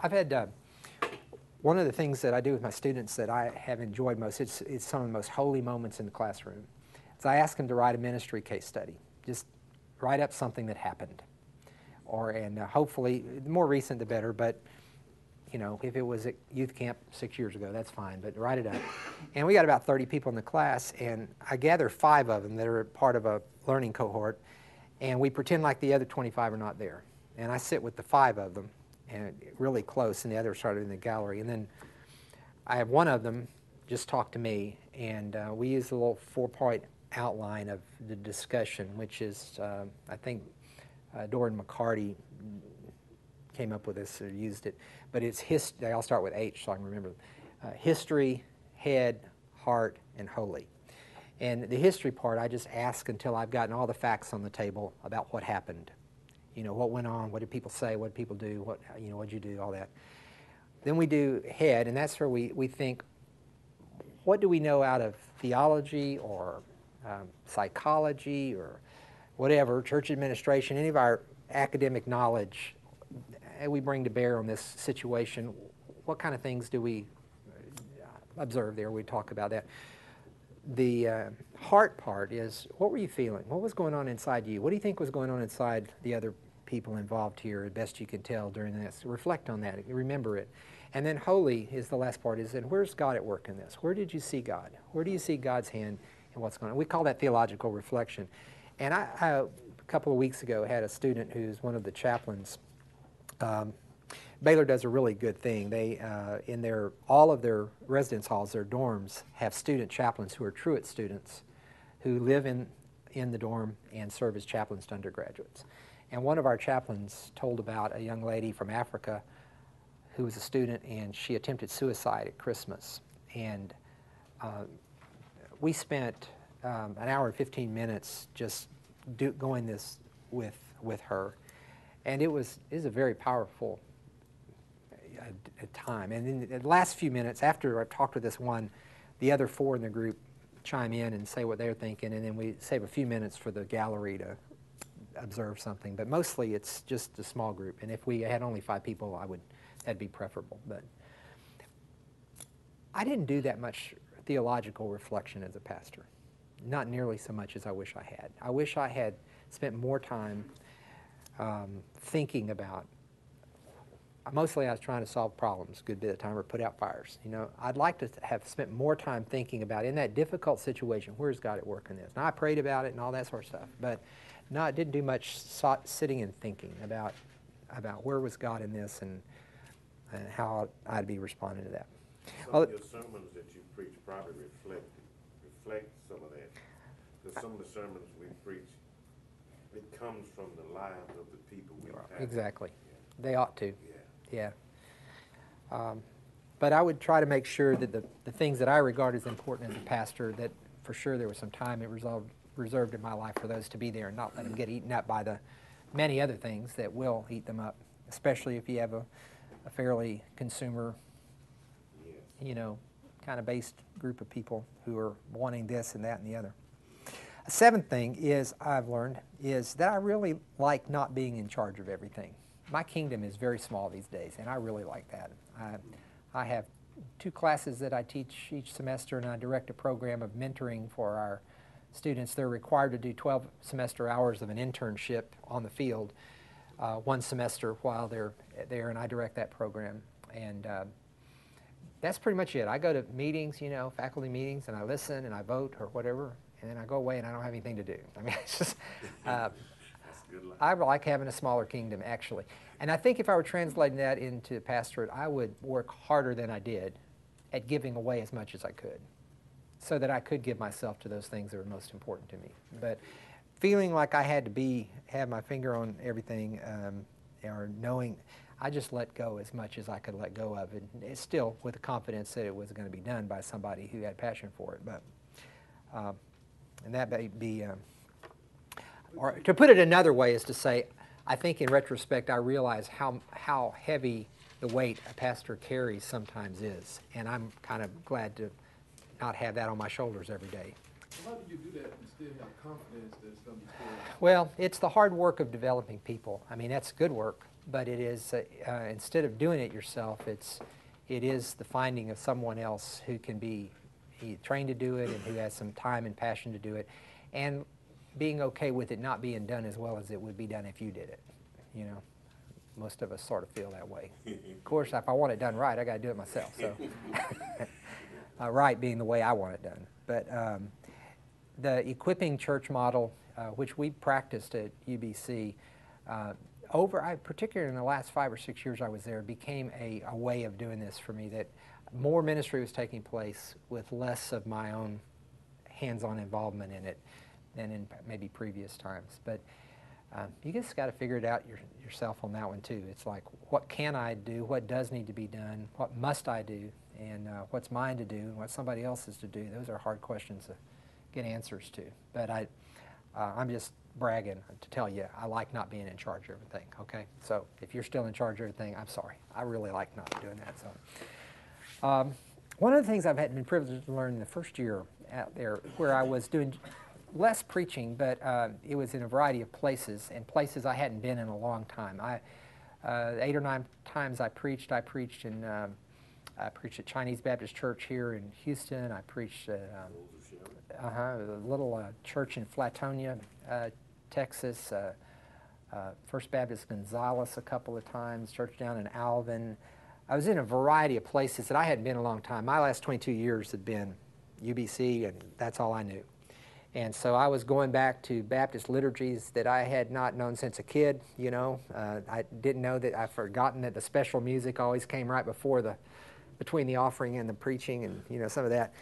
I've had one of the things that I do with my students that I have enjoyed most, it's some of the most holy moments in the classroom, is I ask them to write a ministry case study. Just write up something that happened. And hopefully, the more recent the better, but you know, if it was at youth camp 6 years ago, that's fine, but write it up. And we got about 30 people in the class, and I gather 5 of them that are part of a learning cohort, and we pretend like the other 25 are not there. And I sit with the 5 of them, and really close, and the others started in the gallery. And then I have one of them just talk to me, and we use a little 4-point outline of the discussion, which is, I think, Doran McCarty came up with this or used it, but it's I'll start with H so I can remember. History, head, heart, and holy. And the history part, I just ask until I've gotten all the facts on the table about what happened. You know, what went on, what did people say, what did people do, what did you do, all that. Then we do head, and that's where we think, what do we know out of theology or psychology or whatever, church administration, any of our academic knowledge we bring to bear on this situation. What kind of things do we observe there? We talk about that. The heart part is, what were you feeling? What was going on inside you? What do you think was going on inside the other people involved here, as best you can tell during this? Reflect on that, remember it. And then holy is the last part, is, and where's God at work in this? Where did you see God? Where do you see God's hand in what's going on? We call that theological reflection. And I a couple of weeks ago had a student who's one of the chaplains. Baylor does a really good thing. They, in all of their residence halls, their dorms, have student chaplains who are Truett students who live in the dorm and serve as chaplains to undergraduates. And one of our chaplains told about a young lady from Africa who was a student, and she attempted suicide at Christmas. And we spent an hour and 15 minutes just going this with her. And it was a very powerful time. And in the last few minutes, after I talked with this one, the other 4 in the group chime in and say what they're thinking, and then we save a few minutes for the gallery to observe something. But mostly it's just a small group. And if we had only 5 people, that'd be preferable. But I didn't do that much theological reflection as a pastor. Not nearly so much as I wish I had. I wish I had spent more time thinking about, mostly I was trying to solve problems a good bit of time, or put out fires. You know, I'd like to have spent more time thinking about, in that difficult situation, where's God at work in this? Now I prayed about it and all that sort of stuff, but no, I didn't do much sitting and thinking about where was God in this and how I'd be responding to that. Some of your sermons that you preach probably reflect some of that. Because some of the sermons we preach, it comes from the lives of the people we pastor. Exactly. Yeah. They ought to. Yeah. But I would try to make sure that the things that I regard as important as a pastor, that for sure there was some time reserved in my life for those to be there, and not let them get eaten up by the many other things that will eat them up, especially if you have a fairly consumer, kind of based group of people who are wanting this and that and the other. A 7th thing is, I've learned, is that I really like not being in charge of everything. My kingdom is very small these days, and I really like that. I have 2 classes that I teach each semester, and I direct a program of mentoring for our students. They're required to do 12 semester hours of an internship on the field, 1 semester while they're there, and I direct that program. And that's pretty much it. I go to meetings, faculty meetings, and I listen and I vote or whatever, and then I go away and I don't have anything to do. I mean, it's just, I like having a smaller kingdom, actually. And I think if I were translating that into pastorate, I would work harder than I did at giving away as much as I could, so that I could give myself to those things that are most important to me. But feeling like I had to have my finger on everything, or knowing, I just let go as much as I could let go of it. It's still with the confidence that it was going to be done by somebody who had passion for it. But and that may be, or to put it another way, is to say, I think in retrospect I realize how heavy the weight a pastor carries sometimes is, and I'm kind of glad to not have that on my shoulders every day. How do you do that and still have confidence that it's going to be fair? Well, it's the hard work of developing people. I mean, that's good work, but it is, instead of doing it yourself, it is the finding of someone else who can be trained to do it and who has some time and passion to do it, and being okay with it not being done as well as it would be done if you did it. You know, most of us sort of feel that way. Of course, if I want it done right, I got to do it myself. So, right being the way I want it done. But the equipping church model, which we practiced at UBC, particularly in the last 5 or 6 years I was there, became a way of doing this for me, that more ministry was taking place with less of my own hands-on involvement in it than in maybe previous times. But you just got to figure it out yourself on that one too. It's like, what can I do? What does need to be done? What must I do? And what's mine to do and what somebody else's to do? Those are hard questions to get answers to. But I'm just bragging to tell you, I like not being in charge of everything, okay? So if you're still in charge of everything, I'm sorry. I really like not doing that. So one of the things I've been privileged to learn in the first year out there, where I was doing less preaching, but it was in a variety of places, and places I hadn't been in a long time. 8 or 9 times I preached at Chinese Baptist Church here in Houston. I preached at a little church in Flatonia, Texas, First Baptist Gonzales a couple of times, church down in Alvin. I was in a variety of places that I hadn't been in a long time. My last 22 years had been UBC, and that's all I knew. And so I was going back to Baptist liturgies that I had not known since a kid, you know. I didn't know that, I'd forgotten that the special music always came right between the offering and the preaching, and, you know, some of that.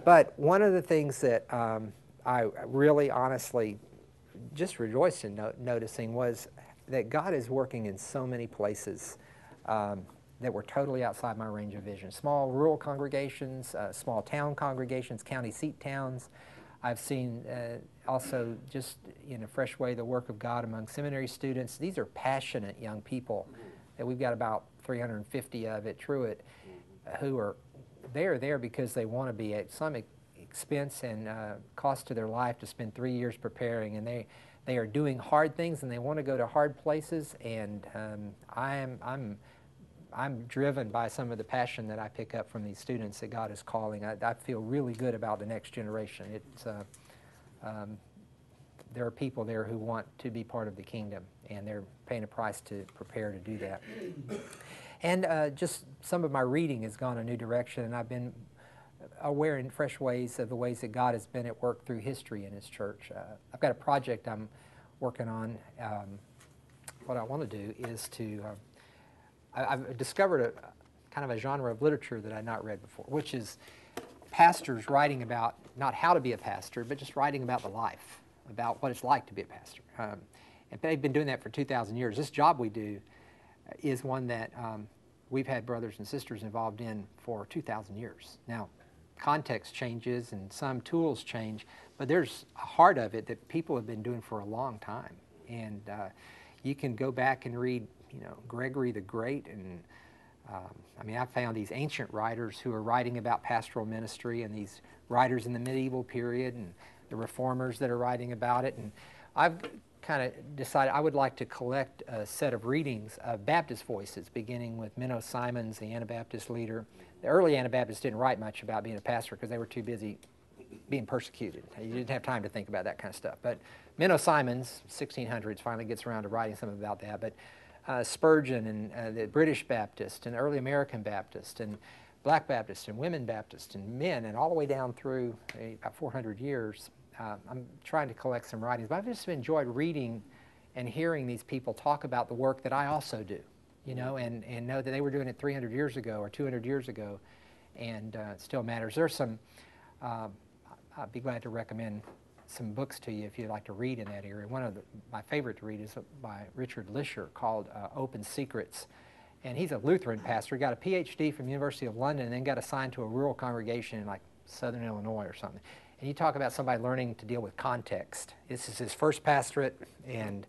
But one of the things that I really honestly just rejoiced in noticing was that God is working in so many places that were totally outside my range of vision. Small rural congregations, small town congregations, county seat towns. I've seen also just in a fresh way the work of God among seminary students. These are passionate young people that we've got about 350 of at Truett who are there because they want to be at some expense and cost to their life to spend 3 years preparing, and they are doing hard things and they want to go to hard places, and I'm driven by some of the passion that I pick up from these students that God is calling. I feel really good about the next generation. There are people there who want to be part of the kingdom, and they're paying a price to prepare to do that. And just some of my reading has gone a new direction, and I've been aware in fresh ways of the ways that God has been at work through history in His church. I've got a project I'm working on. What I want to do is to I've discovered kind of a genre of literature that I'd not read before, which is pastors writing about not how to be a pastor, but just writing about the life, about what it's like to be a pastor. And they've been doing that for 2,000 years. This job we do is one that we've had brothers and sisters involved in for 2,000 years. Now, context changes and some tools change, but there's a heart of it that people have been doing for a long time. And you can go back and read, you know, Gregory the Great, and I mean, I found these ancient writers who are writing about pastoral ministry, and these writers in the medieval period, and the reformers that are writing about it. And I've kind of decided I would like to collect a set of readings of Baptist voices, beginning with Menno Simons, the Anabaptist leader. The early Anabaptists didn't write much about being a pastor because they were too busy being persecuted. You didn't have time to think about that kind of stuff. But Menno Simons, 1600s, finally gets around to writing something about that. But Spurgeon and the British Baptist and early American Baptist and Black Baptist and women Baptist and men, and all the way down through about 400 years. I'm trying to collect some writings, but I've just enjoyed reading and hearing these people talk about the work that I also do, you know, and know that they were doing it 300 years ago or 200 years ago, and it still matters. There's some, I'd be glad to recommend some books to you if you'd like to read in that area. One of my favorite to read is by Richard Lisher, called Open Secrets. And he's a Lutheran pastor. He got a PhD from the University of London and then got assigned to a rural congregation in like Southern Illinois or something. And you talk about somebody learning to deal with context. This is his first pastorate, and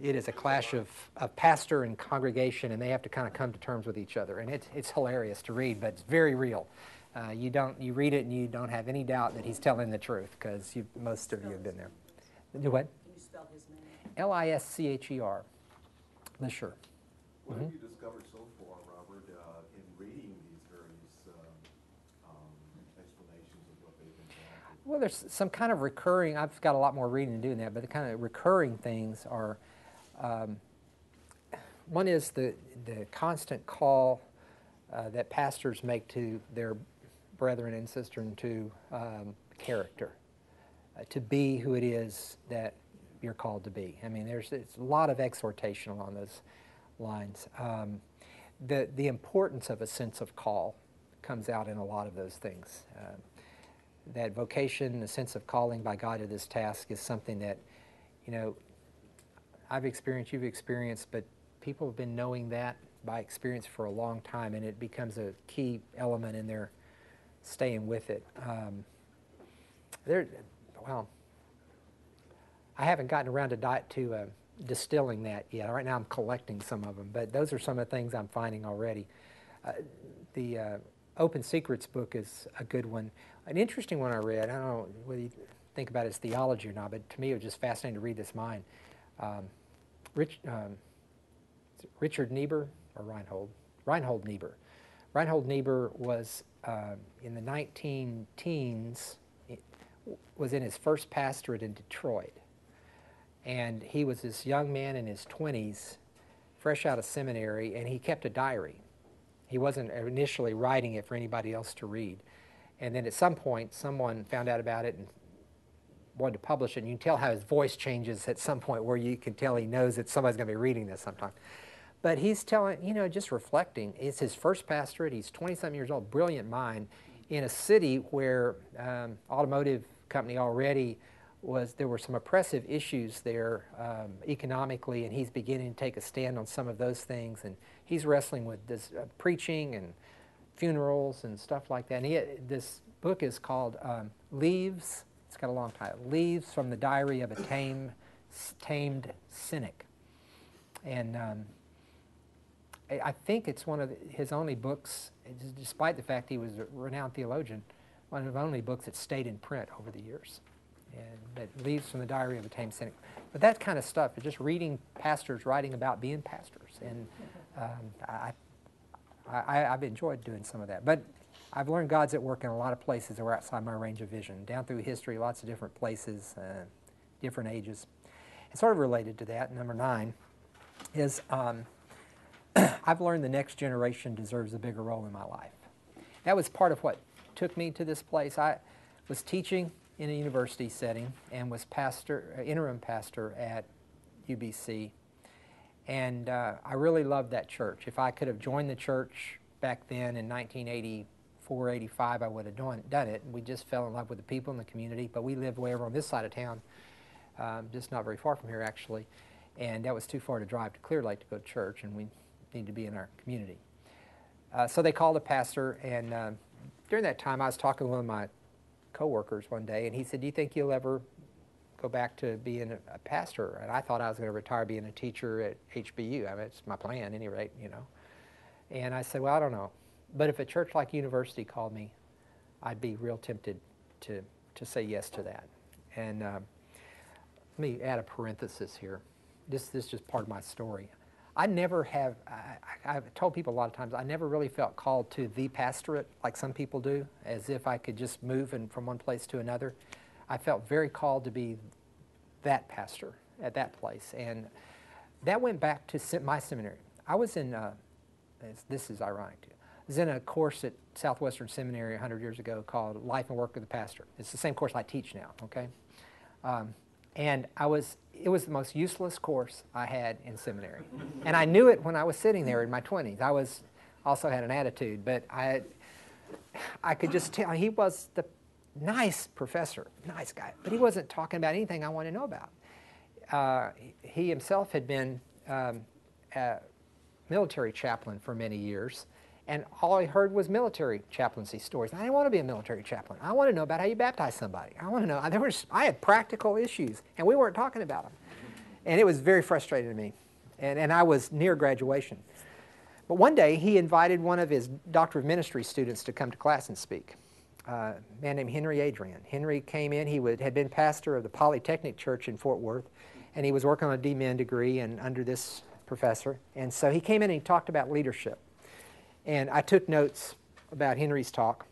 it is a clash of pastor and congregation, and they have to kind of come to terms with each other. And it's hilarious to read, but it's very real. You read it and you don't have any doubt that he's telling the truth, because most of you have been there. Do what? Can you spell his name? Lischer. Sure. What have you discovered so far, Robert, in reading these various explanations of what they've been going through? Well, there's some kind of recurring, I've got a lot more reading to do in that, but the kind of recurring things are, one is the constant call that pastors make to their brethren and sisters to character, to be who it is that you're called to be. I mean, it's a lot of exhortation along those lines. The importance of a sense of call comes out in a lot of those things. That vocation, the sense of calling by God to this task is something that, you know, I've experienced, you've experienced, but people have been knowing that by experience for a long time, and it becomes a key element in their staying with it. Well, I haven't gotten around to distilling that yet. Right now I'm collecting some of them, but those are some of the things I'm finding already. The Open Secrets book is a good one. An interesting one I read, I don't know whether you think about it as theology or not, but to me it was just fascinating to read this mind. Richard Niebuhr, or Reinhold? Reinhold Niebuhr. Reinhold Niebuhr was in the 19-teens, was in his first pastorate in Detroit. And he was this young man in his 20s, fresh out of seminary, and he kept a diary. He wasn't initially writing it for anybody else to read. And then at some point, someone found out about it and wanted to publish it. And you can tell how his voice changes at some point where you can tell he knows that somebody's going to be reading this sometime. But he's telling, you know, just reflecting. It's his first pastorate. He's 20-something years old, brilliant mind, in a city where automotive company already there were some oppressive issues there economically, and he's beginning to take a stand on some of those things. And he's wrestling with this preaching and funerals and stuff like that. And this book is called Leaves. It's got a long title. Leaves from the Diary of a Tamed Cynic. And I think it's one of his only books, despite the fact he was a renowned theologian, one of the only books that stayed in print over the years. And that Leaves from the Diary of a Tamed Cynic. But that kind of stuff, just reading pastors writing about being pastors. And I've enjoyed doing some of that. But I've learned God's at work in a lot of places that were outside my range of vision. Down through history, lots of different places, different ages. And sort of related to that, number 9, is I've learned the next generation deserves a bigger role in my life. That was part of what took me to this place. I was teaching in a university setting and was interim pastor at UBC. And I really loved that church. If I could have joined the church back then in 1984, 85, I would have done it. We just fell in love with the people in the community, but we lived way over on this side of town, just not very far from here actually. And that was too far to drive to Clear Lake to go to church, and we needed to be in our community. So they called a pastor, and during that time I was talking to one of my co-workers one day, and he said, "Do you think you'll ever go back to being a pastor?" And I thought I was going to retire being a teacher at HBU. I mean, it's my plan at any rate, you know. And I said, "Well, I don't know. But if a church like University called me, I'd be real tempted to say yes to that." And let me add a parenthesis here. This is just part of my story. I never have, I've told people a lot of times, I never really felt called to the pastorate like some people do, as if I could just move from one place to another. I felt very called to be that pastor at that place. And that went back to my seminary. I was in, this is ironic too, I was in a course at Southwestern Seminary 100 years ago called Life and Work of the Pastor. It's the same course I teach now, okay? And it was the most useless course I had in seminary. And I knew it when I was sitting there in my 20s. I also had an attitude, but I could just tell he was the nice professor, nice guy, but he wasn't talking about anything I wanted to know about. He himself had been a military chaplain for many years, and all I heard was military chaplaincy stories. I didn't want to be a military chaplain. I want to know about how you baptize somebody. I want to know. I had practical issues, and we weren't talking about them. And it was very frustrating to me. And I was near graduation. But one day, he invited one of his Doctor of Ministry students to come to class and speak, a man named Henry Adrian. Henry came in. He had been pastor of the Polytechnic Church in Fort Worth, and he was working on a D-Min degree, and under this professor. And so he came in and he talked about leadership. And I took notes about Henry's talk,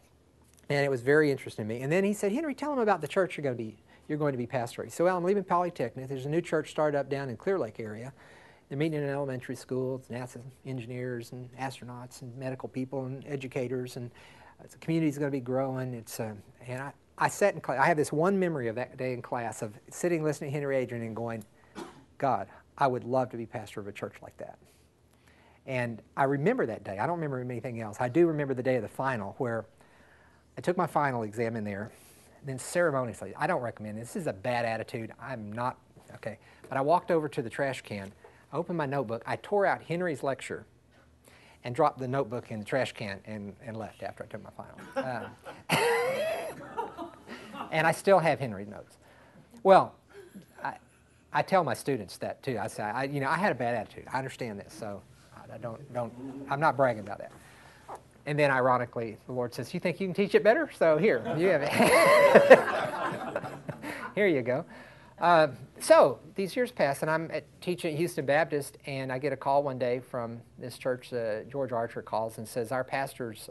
and it was very interesting to me. And then he said, Henry, tell them about the church you're going to be pastoring. So, well, I'm leaving Polytechnic. There's a new church started up down in Clear Lake area. They're meeting in an elementary school. It's NASA engineers and astronauts and medical people and educators, and the community's going to be growing. And I sat in class. I have this one memory of that day in class of sitting listening to Henry Adrian and going, God, I would love to be pastor of a church like that. And I remember that day. I don't remember anything else. I do remember the day of the final where I took my final exam in there, and then ceremoniously, I don't recommend this. This is a bad attitude. I'm not, okay. But I walked over to the trash can. I opened my notebook. I tore out Henry's lecture and dropped the notebook in the trash can and left after I took my final. And I still have Henry's notes. Well, I tell my students that too. I say, I had a bad attitude. I understand this, so I'm not bragging about that. And then ironically, the Lord says, you think you can teach it better? So here, you have it. Here you go. So these years pass, and I'm teaching at Houston Baptist, and I get a call one day from this church. George Archer calls and says, our pastor's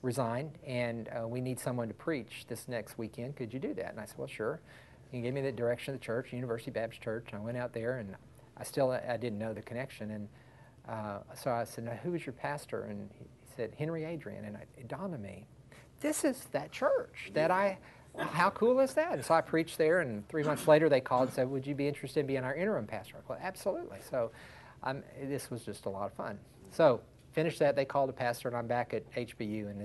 resigned, and we need someone to preach this next weekend. Could you do that? And I said, well, sure. He gave me the direction of the church, University Baptist Church. And I went out there, and I didn't know the connection. And so I said, now, who is your pastor? And he said, Henry Adrian. And it dawned on me, this is that church that how cool is that? And so I preached there, and 3 months later they called and said, would you be interested in being our interim pastor? I said, absolutely. So this was just a lot of fun. So finished that, they called a pastor, and I'm back at HBU, and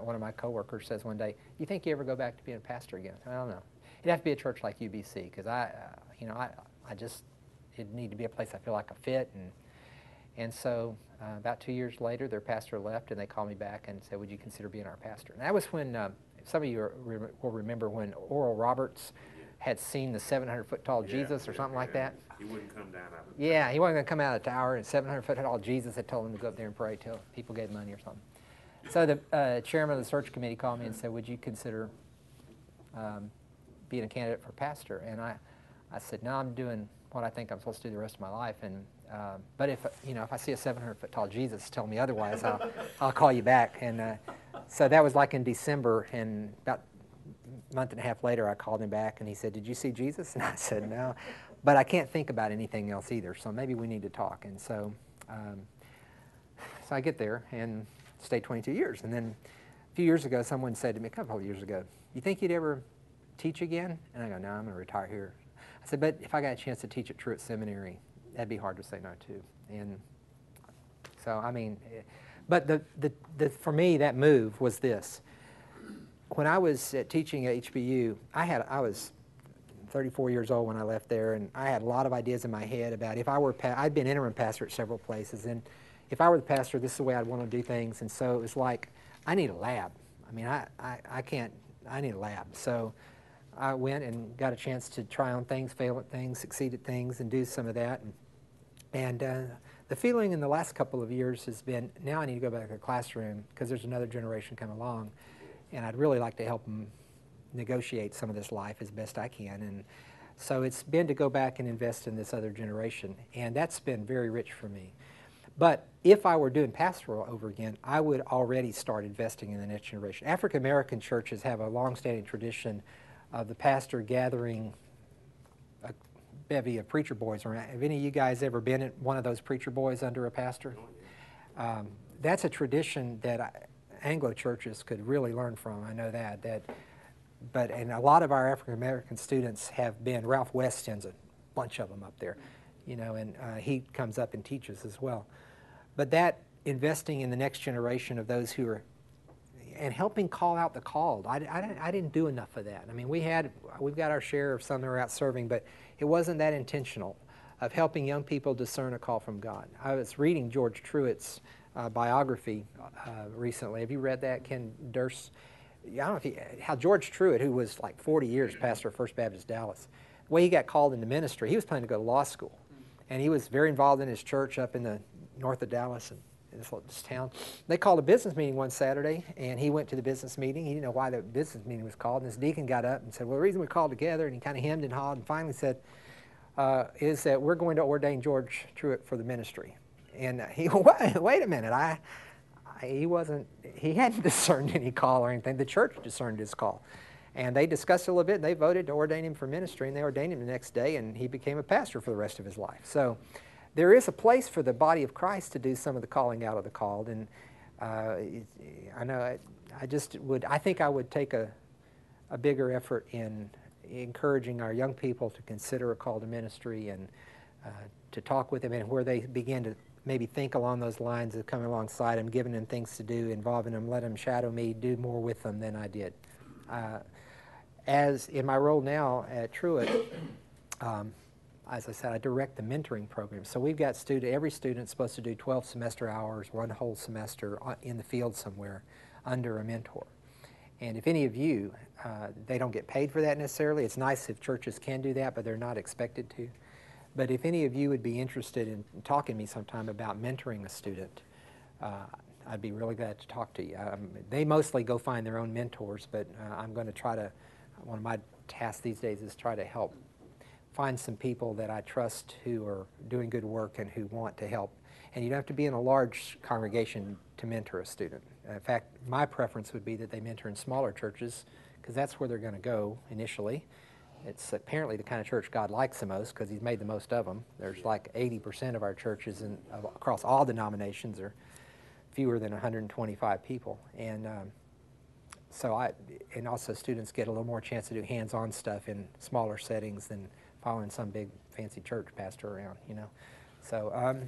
one of my coworkers says one day, you think you ever go back to being a pastor again? I don't know. It'd have to be a church like UBC, because it'd need to be a place I feel like I fit. And so about 2 years later, their pastor left, and they called me back and said, would you consider being our pastor? And that was when, some of you will remember when Oral Roberts had seen the 700-foot tall Jesus or something like that. He wouldn't come down out of the Yeah, he wasn't going to come out of the tower, and 700-foot tall Jesus had told him to go up there and pray till people gave money or something. So the chairman of the search committee called me and said, would you consider being a candidate for pastor? And I said, no, I'm doing what I think I'm supposed to do the rest of my life. And but if I see a 700-foot tall Jesus tell me otherwise, I'll call you back. And so that was like in December, and about a month and a half later, I called him back, and he said, did you see Jesus? And I said, no, but I can't think about anything else either, so maybe we need to talk. And so I get there and stay 22 years. And then a few years ago, someone said to me, a couple of years ago, you think you'd ever teach again? And I go, no, I'm going to retire here. I said, but if I got a chance to teach at Truett Seminary, that'd be hard to say no to. And so, I mean, but for me, that move was this. When I was teaching at HBU, I was 34 years old when I left there, and I had a lot of ideas in my head about if I were, I'd been interim pastor at several places, and if I were the pastor, this is the way I'd want to do things. And so it was like, I need a lab. I mean, I need a lab. So I went and got a chance to try on things, fail at things, succeed at things, and do some of that. And the feeling in the last couple of years has been, now I need to go back to the classroom because there's another generation coming along, and I'd really like to help them negotiate some of this life as best I can. And so it's been to go back and invest in this other generation, and that's been very rich for me. But if I were doing pastoral over again, I would already start investing in the next generation. African American churches have a long-standing tradition of the pastor gathering a bevy of preacher boys around. Have any of you guys ever been at one of those preacher boys under a pastor? That's a tradition that Anglo churches could really learn from. I know that. And a lot of our African American students have been. Ralph West sends a bunch of them up there, and he comes up and teaches as well. But that investing in the next generation of those who are, and helping call out the called. I didn't do enough of that. I mean, we've got our share of some that are out serving, but it wasn't that intentional of helping young people discern a call from God. I was reading George Truett's biography recently. Have you read that, Ken Durst? I don't know how George Truett, who was like 40 years pastor of First Baptist Dallas, the way he got called into ministry, he was planning to go to law school. And he was very involved in his church up in the north of Dallas and in this town. They called a business meeting one Saturday, and he went to the business meeting. He didn't know why the business meeting was called, and this deacon got up and said, well, the reason we called together, and he kind of hemmed and hawed and finally said, is that we're going to ordain George Truett for the ministry. And he, wait a minute, he hadn't discerned any call or anything. The church discerned his call. And they discussed it a little bit, and they voted to ordain him for ministry, and they ordained him the next day, and he became a pastor for the rest of his life. So there is a place for the body of Christ to do some of the calling out of the called. And I know I think I would take a bigger effort in encouraging our young people to consider a call to ministry and to talk with them, and where they begin to maybe think along those lines of coming alongside them, giving them things to do, involving them, let them shadow me, do more with them than I did. As in my role now at Truett, as I said, I direct the mentoring program. So we've got every student's supposed to do 12 semester hours, one whole semester in the field somewhere under a mentor. And if any of you, they don't get paid for that necessarily. It's nice if churches can do that, but they're not expected to. But if any of you would be interested in talking to me sometime about mentoring a student, I'd be really glad to talk to you. They mostly go find their own mentors, but I'm going to try to, one of my tasks these days is try to help find some people that I trust who are doing good work and who want to help. And you don't have to be in a large congregation to mentor a student. In fact, my preference would be that they mentor in smaller churches, because that's where they're going to go initially. It's apparently the kind of church God likes the most, because He's made the most of them. There's like 80% of our churches across all denominations are fewer than 125 people. And and also students get a little more chance to do hands-on stuff in smaller settings than following some big fancy church pastor around, you know. So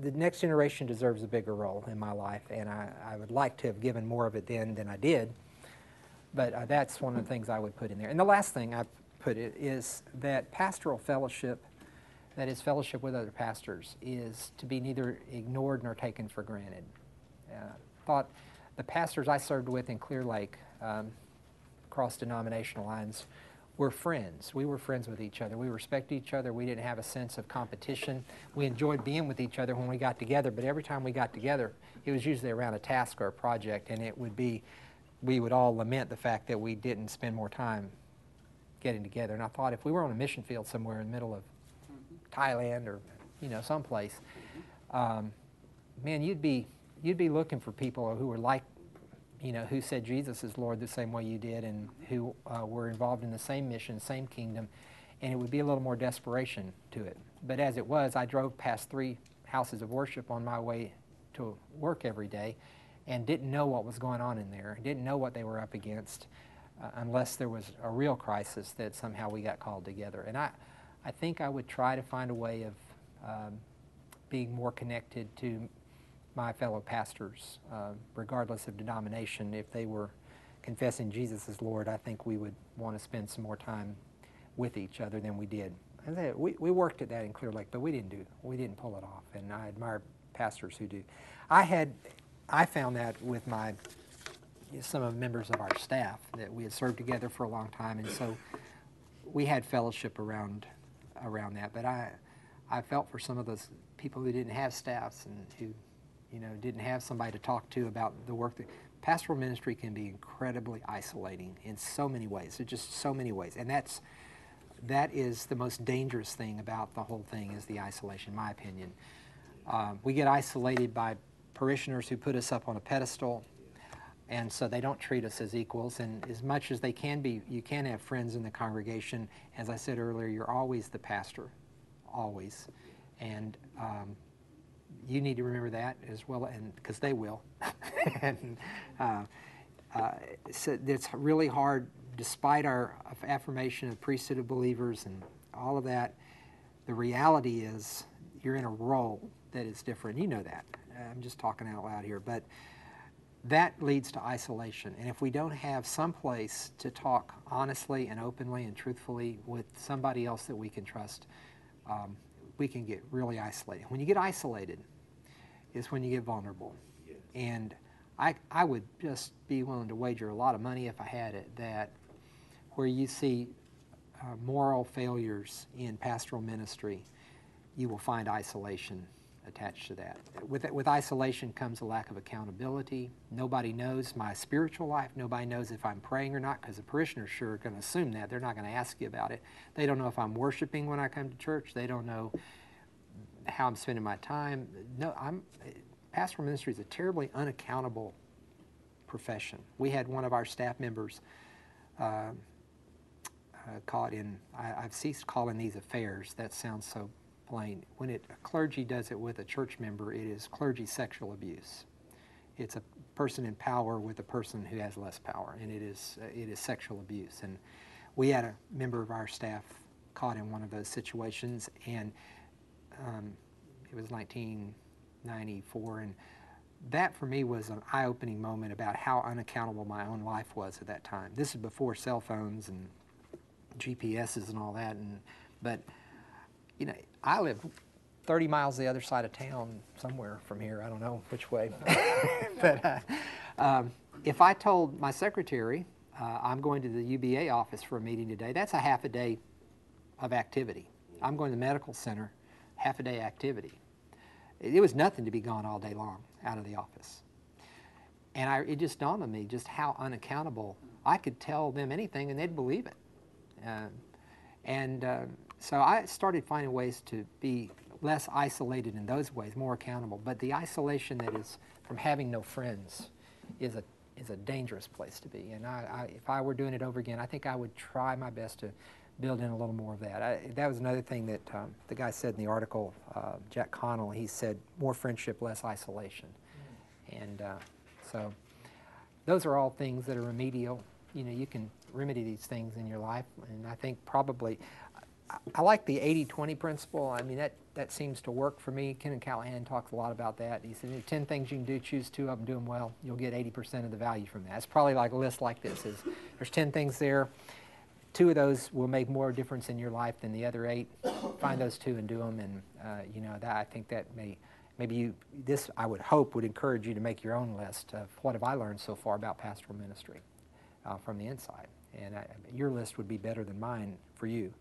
the next generation deserves a bigger role in my life, and I would like to have given more of it then than I did. But that's one of the things I would put in there. And the last thing I put is that pastoral fellowship, that is fellowship with other pastors, is to be neither ignored nor taken for granted. Thought the pastors I served with in Clear Lake, across denominational lines, were friends. We were friends with each other. We respected each other. We didn't have a sense of competition. We enjoyed being with each other when we got together, but every time we got together, it was usually around a task or a project, and it would be, we would all lament the fact that we didn't spend more time getting together. And I thought, if we were on a mission field somewhere in the middle of Thailand or, you know, someplace, man, you'd be looking for people who were like, you know, who said Jesus is Lord the same way you did, and who were involved in the same mission, same kingdom, and it would be a little more desperation to it. But as it was, I drove past 3 houses of worship on my way to work every day, and didn't know what was going on in there, didn't know what they were up against, unless there was a real crisis that somehow we got called together. And I think I would try to find a way of being more connected to my fellow pastors, regardless of denomination. If they were confessing Jesus as Lord, I think we would want to spend some more time with each other than we did. And we worked at that in Clear Lake, but we didn't pull it off. And I admire pastors who do. I found that with some of the members of our staff, that we had served together for a long time, and so we had fellowship around that. But I felt for some of those people who didn't have staffs and who, you know, didn't have somebody to talk to about the work. Pastoral ministry can be incredibly isolating in so many ways. There's just so many ways, and that is the most dangerous thing about the whole thing, is the isolation, in my opinion. We get isolated by parishioners who put us up on a pedestal, and so they don't treat us as equals. And as much as they can be, you can have friends in the congregation. As I said earlier, you're always the pastor, always. And you need to remember that as well, and because they will. And so it's really hard, despite our affirmation of priesthood of believers and all of that. The reality is you're in a role that is different. You know that. I'm just talking out loud here, but that leads to isolation. And if we don't have some place to talk honestly and openly and truthfully with somebody else that we can trust, we can get really isolated. When you get isolated is when you get vulnerable. Yes. And I would just be willing to wager a lot of money, if I had it, that where you see moral failures in pastoral ministry, you will find isolation attached to that. With isolation comes a lack of accountability. Nobody knows my spiritual life. Nobody knows if I'm praying or not, because the parishioners sure are going to assume that. They're not going to ask you about it. They don't know if I'm worshiping when I come to church. They don't know how I'm spending my time. No, pastoral ministry is a terribly unaccountable profession. We had one of our staff members caught in, I've ceased calling these affairs. That sounds so plain. When a clergy does it with a church member, it is clergy sexual abuse. It's a person in power with a person who has less power, and it is sexual abuse. And we had a member of our staff caught in one of those situations, and it was 1994, and that for me was an eye-opening moment about how unaccountable my own life was at that time. This is before cell phones and GPSs and all that, but you know, I live 30 miles the other side of town somewhere from here. I don't know which way. But if I told my secretary I'm going to the UBA office for a meeting today, that's a half a day of activity. I'm going to the medical center, half a day activity. It was nothing to be gone all day long out of the office. And it just dawned on me just how unaccountable. I could tell them anything and they'd believe it. So I started finding ways to be less isolated in those ways, more accountable. But the isolation that is from having no friends is a dangerous place to be. And if I were doing it over again, I think I would try my best to build in a little more of that. That was another thing that the guy said in the article, Jack Connell. He said, more friendship, less isolation. And so those are all things that are remedial. You know, you can remedy these things in your life. And I think probably, I like the 80-20 principle. I mean, that seems to work for me. Ken and Callahan talks a lot about that. He said, 10 things you can do, choose 2 of them, do them well. You'll get 80% of the value from that. It's probably like a list like this. There's 10 things there. 2 of those will make more difference in your life than the other 8. Find those 2 and do them. And, you know, I think that this I would hope would encourage you to make your own list of what have I learned so far about pastoral ministry from the inside. And your list would be better than mine for you.